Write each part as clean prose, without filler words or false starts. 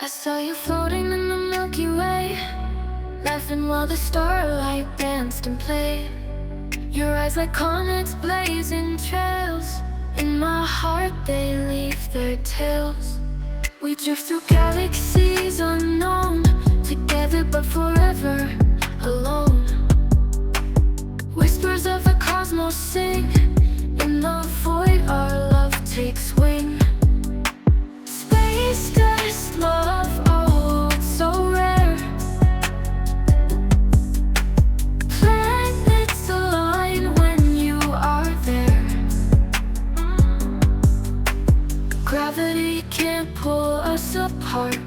I saw you floating in the Milky Way, laughing while the starlight danced and played. Your eyes like comets blazing trails. In my heart they leave their tails. We drift through galaxies unknown, together but forever alone. Whispers of the cosmos sing. In the void our love takes wing. Space dust love, oh it's so rare. Planets align when you are there. Gravity can't pull us apart.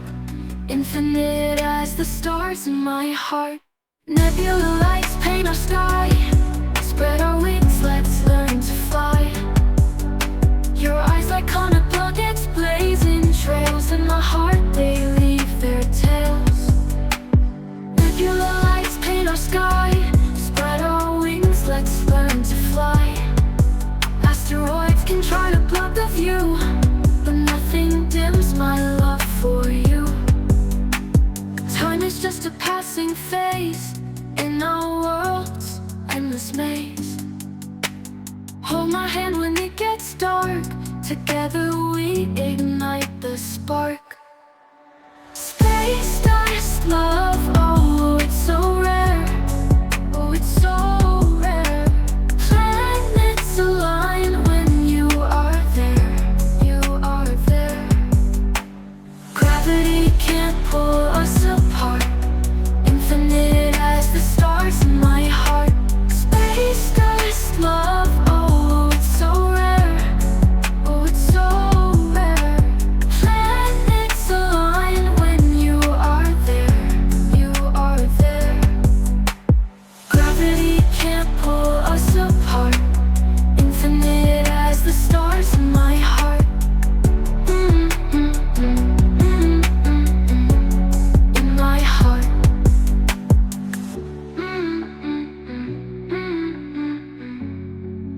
Infinite as the stars in my heart. Nebula lights paint our sky. Spread our wings, let's learn to fly. Your eyes like comet buckets, blazing trails. In my heart they leave their tails. Nebula lights paint our sky. Spread our wings, let's learn to fly. Asteroids can try to block the view, but nothing dims my love for you. Time is just a passing phase in our world's endless maze. Hold my hand when it gets dark. Together we ignite the spark. Space dust love, oh it's so rare. Oh it's so rare. Planets align when you are there. You are there. Gravity can't pull us apart. Infinite as the stars in my heart. Space dust love, oh it's so rare. Oh it's so rare. Planets align when you are there. You are there. Gravity can't pull us apart. Infinite as the stars in my heart. In my heart.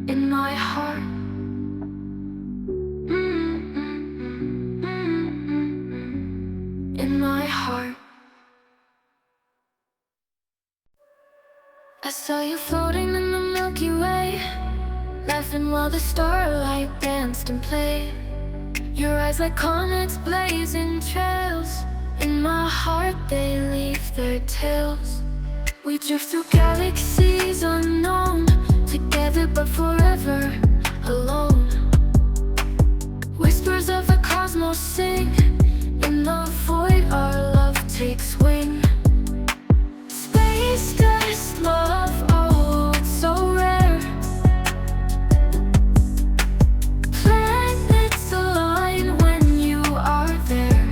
In my heart. In my heart. I saw you floating in the Milky Way, laughing while the starlight danced and played. Your eyes like comets blazing trails. In my heart they leave their tails. We drift through galaxies unknown, together but forever alone. Whispers of the cosmos sing. In the void our love takes wing. Space dust love, oh it's so rare. Planets align when you are there.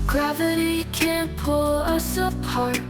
Gravity can't pull us apart.